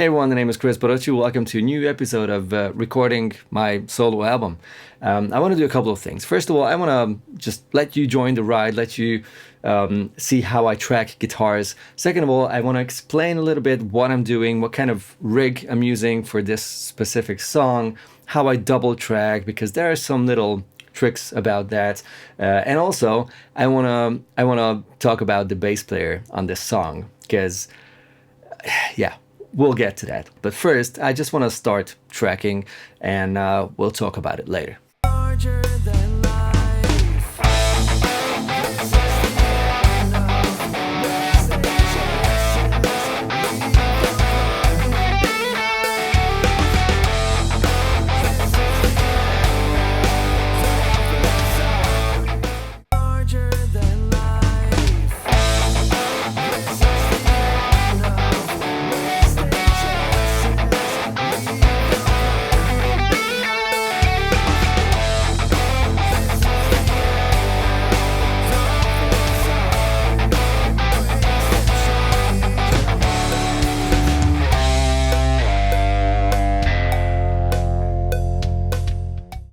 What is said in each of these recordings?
Hey everyone, the name is Kris Barocsi. Welcome to a new episode of recording my solo album. I want to do a couple of things. First of all, I want to just let you join the ride, let you see how I track guitars. Second of all, I want to explain a little bit what I'm doing, what kind of rig I'm using for this specific song, how I double track, because there are some little tricks about that. And also, I wanna talk about the bass player on this song, because yeah, we'll get to that. But first, I just want to start tracking, and we'll talk about it later. Larger than life.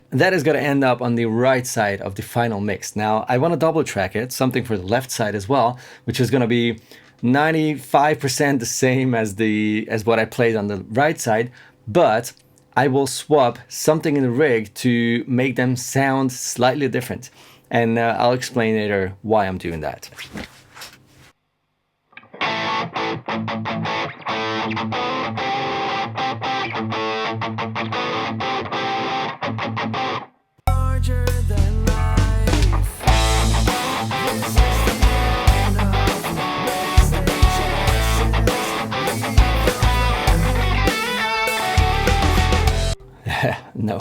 That is going to end up on the right side of the final mix. Now, I want to double track it, something for the left side as well, which is going to be 95% the same as what I played on the right side, but I will swap something in the rig to make them sound slightly different. And I'll explain later why I'm doing that. No.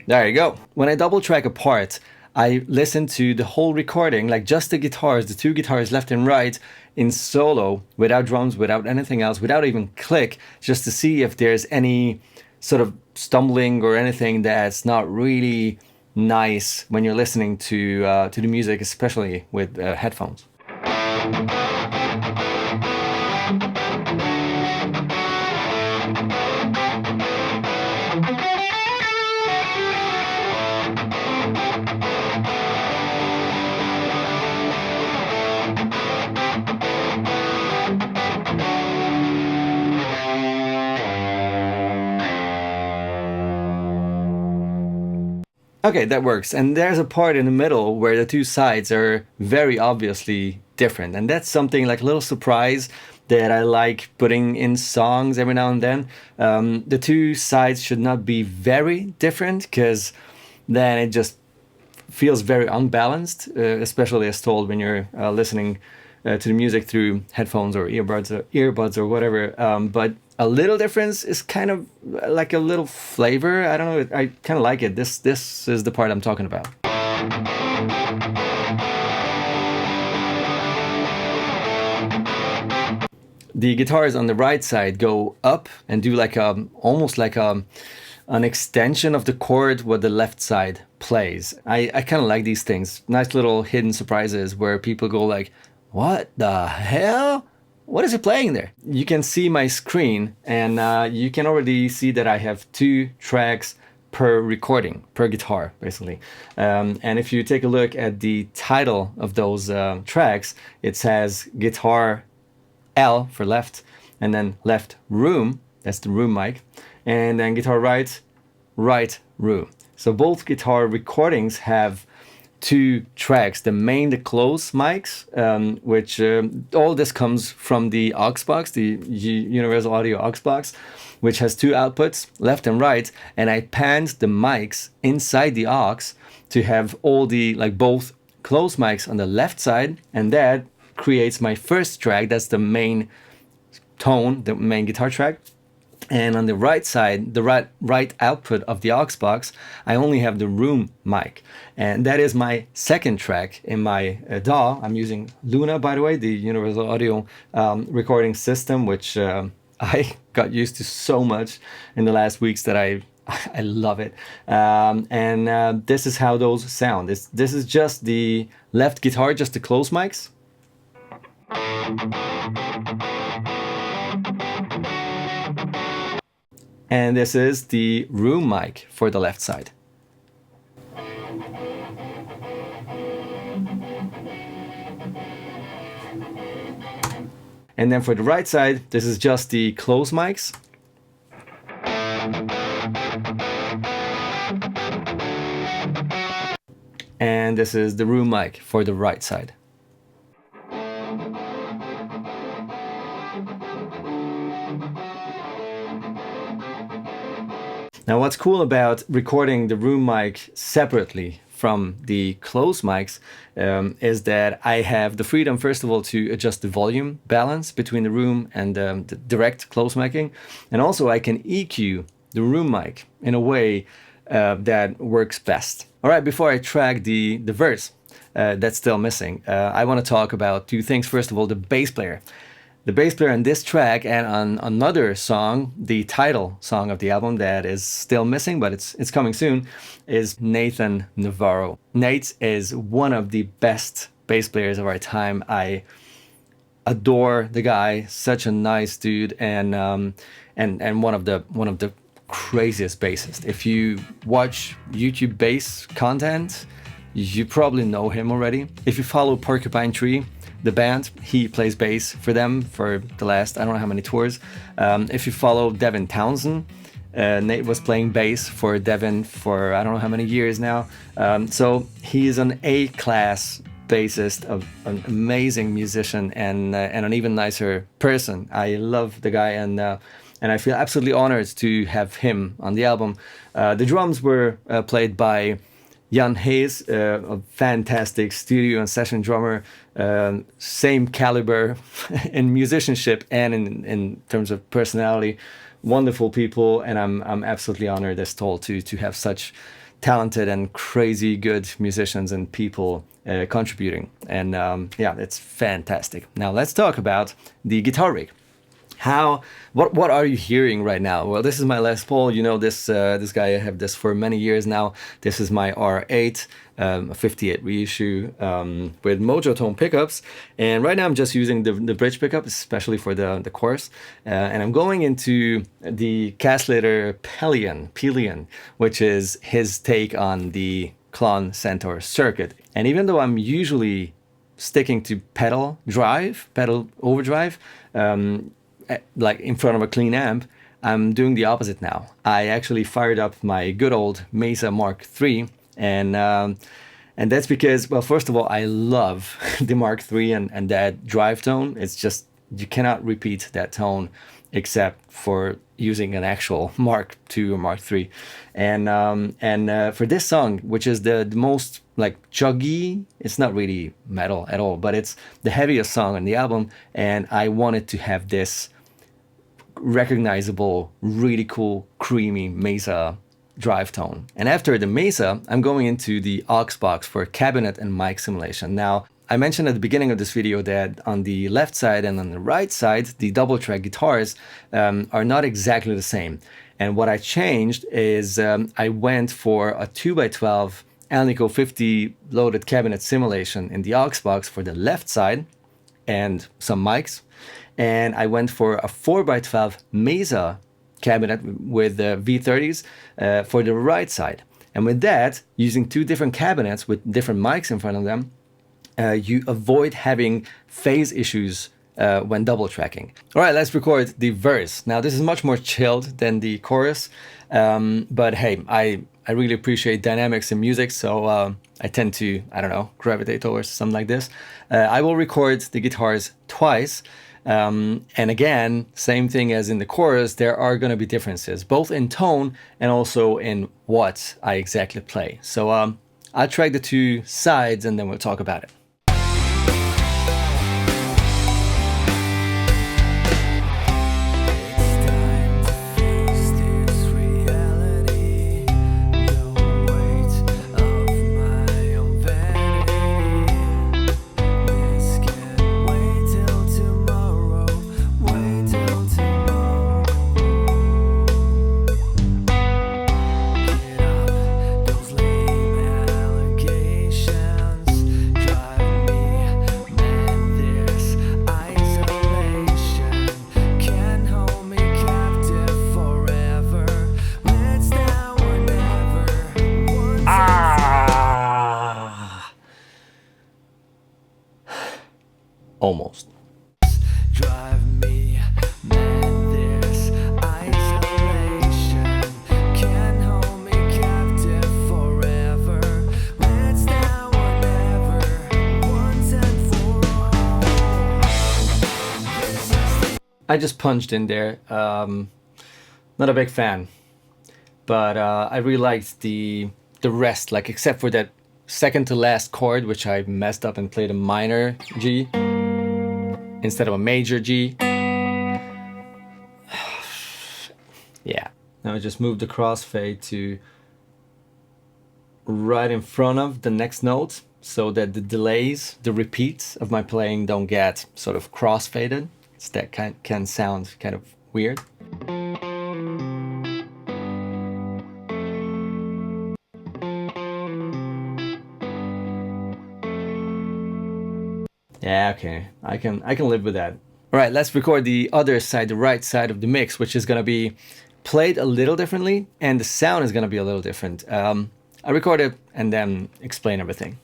There you go. When I double track a part, I listen to the whole recording, like just the guitars, the two guitars left and right in solo, without drums, without anything else, without even click, just to see if there's any sort of stumbling or anything that's not really nice when you're listening to the music, especially with headphones. Okay, that works. And there's a part in the middle where the two sides are very obviously different. And that's something like a little surprise that I like putting in songs every now and then. The two sides should not be very different, because then it just feels very unbalanced, especially as told when you're listening to the music through headphones or earbuds or whatever. But a little difference is kind of like a little flavor. I don't know. I kind of like it. This is the part I'm talking about. The guitars on the right side go up and do like almost like an extension of the chord what the left side plays. I kind of like these things. Nice little hidden surprises where people go like, what the hell? What is it playing there? You can see my screen, and you can already see that I have 2 tracks per recording, per guitar, basically. And if you take a look at the title of those tracks, it says guitar L for left, and then left room, that's the room mic, and then guitar right, right room. So both guitar recordings have 2 tracks, the main, the close mics, which all this comes from the aux box, the universal audio aux box, which has 2 outputs, left and right, and I panned the mics inside the aux to have all the, like, both close mics on the left side, and that creates my first track. That's the main tone, the main guitar track. And on the right side, the right output of the aux box, I only have the room mic. And that is my second track in my DAW. I'm using Luna, by the way, the Universal Audio recording system, which I got used to so much in the last weeks that I love it. This is how those sound. This is just the left guitar, just the close mics. And this is the room mic for the left side. And then for the right side, this is just the close mics. And this is the room mic for the right side. Now, what's cool about recording the room mic separately from the close mics is that I have the freedom, first of all, to adjust the volume balance between the room and the direct close micing. And also I can EQ the room mic in a way that works best. All right, before I track the verse that's still missing, I want to talk about two things. First of all, the bass player. The bass player on this track and on another song, the title song of the album that is still missing, but it's coming soon, is Nate Navarro. Nate is one of the best bass players of our time. I adore the guy, such a nice dude, and one of the craziest bassists. If you watch YouTube bass content, you probably know him already. If you follow Porcupine Tree, the band, he plays bass for them for the last, I don't know how many tours. If you follow Devin Townsend, Nate was playing bass for Devin for I don't know how many years now. So he is an A-class bassist, an amazing musician, and an even nicer person. I love the guy, and I feel absolutely honored to have him on the album. The drums were played by Hees, a fantastic studio and session drummer, same caliber in musicianship and in terms of personality. Wonderful people, and I'm absolutely honored as told to have such talented and crazy good musicians and people contributing. And yeah, it's fantastic. Now let's talk about the guitar rig. What are you hearing right now? Well, this is my Les Paul. You know this guy. I have this for many years now. This is my R8, a 58 reissue with Mojo tone pickups. And right now I'm just using the bridge pickup, especially for the chorus. And I'm going into the Caslater Pelion, which is his take on the Klon Centaur circuit. And even though I'm usually sticking to pedal overdrive, like in front of a clean amp, I'm doing the opposite now. I actually fired up my good old Mesa Mark III, and that's because, well, first of all, I love the Mark III and that drive tone. It's just, you cannot repeat that tone except for using an actual Mark II or Mark III. And for this song, which is the most like chuggy, it's not really metal at all, but it's the heaviest song on the album, and I wanted to have this recognizable, really cool, creamy Mesa drive tone. And after the Mesa, I'm going into the aux box for cabinet and mic simulation. Now, I mentioned at the beginning of this video that on the left side and on the right side, the double track guitars are not exactly the same. And what I changed is I went for a 2x12 Alnico 50 loaded cabinet simulation in the aux box for the left side and some mics. And I went for a 4x12 Mesa cabinet with V30s for the right side. And with that, using two different cabinets with different mics in front of them, you avoid having phase issues when double tracking. All right, let's record the verse. Now, this is much more chilled than the chorus, but hey, I really appreciate dynamics in music, so I tend to, I don't know, gravitate towards something like this. I will record the guitars twice, and again, same thing as in the chorus, there are going to be differences, both in tone and also in what I exactly play. So I'll track the two sides and then we'll talk about it. I just punched in there. Not a big fan, but I really liked the rest, like except for that second to last chord, which I messed up and played a minor G instead of a major G. Yeah. Now I just move the crossfade to right in front of the next note so that the delays, the repeats of my playing don't get sort of crossfaded. That can sound kind of weird. Yeah, okay, I can live with that. All right, let's record the other side, the right side of the mix, which is gonna be played a little differently, and the sound is gonna be a little different. I record it and then explain everything.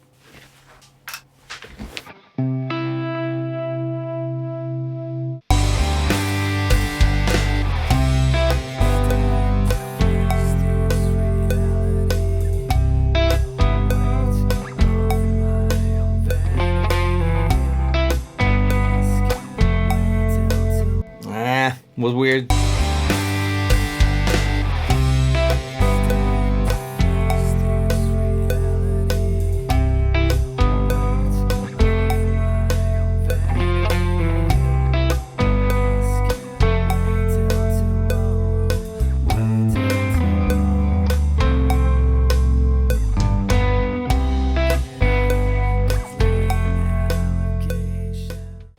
Was weird.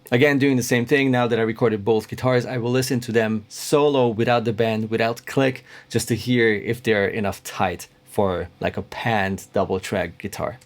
Again, doing the same thing. Now that I recorded both guitars, I will listen to them solo without the bend, without click, just to hear if they're enough tight for like a panned double track guitar.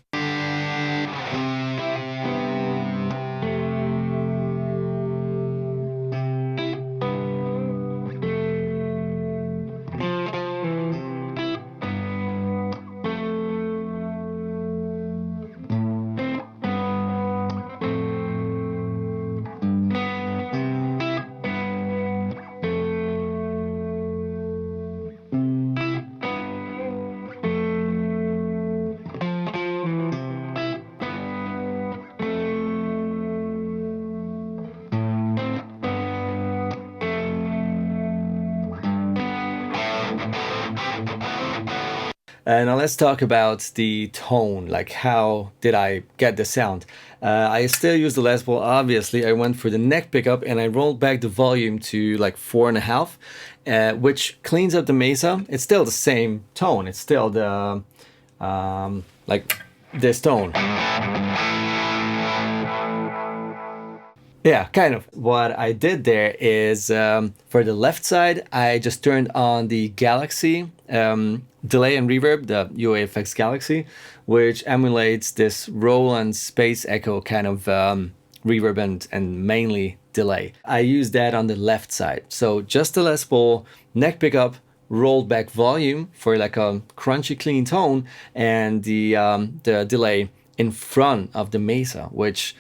Now let's talk about the tone, like how did I get the sound? I still use the Les Paul, obviously. I went for the neck pickup and I rolled back the volume to like 4.5, which cleans up the Mesa. It's still the same tone. It's still the, like this tone. Yeah, kind of. What I did there is for the left side, I just turned on the Galaxy delay and reverb, the UAFX Galaxy, which emulates this Roland Space Echo kind of reverb and mainly delay. I use that on the left side. So just the Les Paul, neck pickup, rolled back volume for like a crunchy clean tone, and the delay in front of the Mesa, which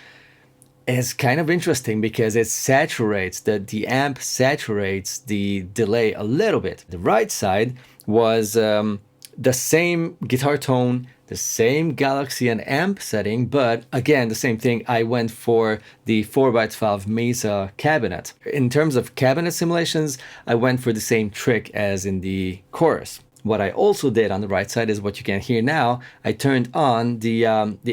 is kind of interesting because it saturates, the amp saturates the delay a little bit. The right side was the same guitar tone, the same Galaxy and amp setting, but again, the same thing. I went for the 4x12 Mesa cabinet. In terms of cabinet simulations, I went for the same trick as in the chorus. What I also did on the right side is what you can hear now. I turned on the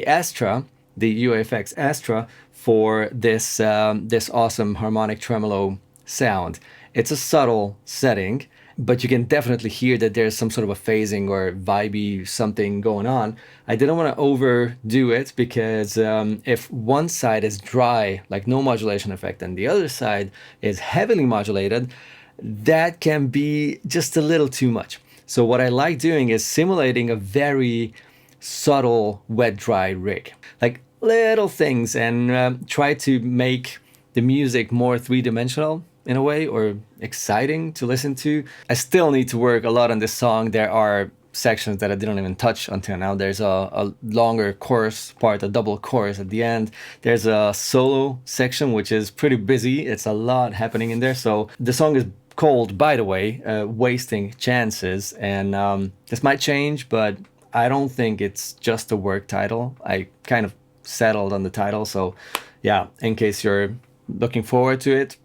Astra, the UAFX Astra, for this this awesome harmonic tremolo sound. It's a subtle setting, but you can definitely hear that there's some sort of a phasing or vibey something going on. I didn't want to overdo it because if one side is dry, like no modulation effect, and the other side is heavily modulated, that can be just a little too much. So what I like doing is simulating a very subtle wet dry rig, like little things, and try to make the music more three-dimensional in a way, or exciting to listen to. I still need to work a lot on this song. There are sections that I didn't even touch until now. There's a longer chorus part, a double chorus at the end. There's a solo section which is pretty busy. It's a lot happening in there. So the song is called, by the way, Wasting Chances, and this might change, but I don't think it's just a work title. I kind of settled on the title, so yeah, in case you're looking forward to it,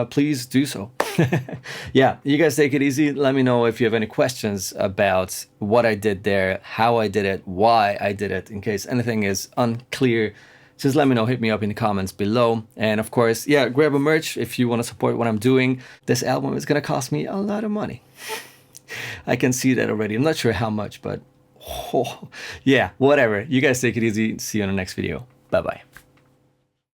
please do so. Yeah, you guys take it easy. Let me know if you have any questions about what I did there, how I did it, why I did it. In case anything is unclear, just let me know. Hit me up in the comments below. And of course, yeah, grab a merch if you want to support what I'm doing. This album is going to cost me a lot of money. I can see that already. I'm not sure how much, but yeah, whatever. You guys take it easy. See you in the next video. Bye-bye.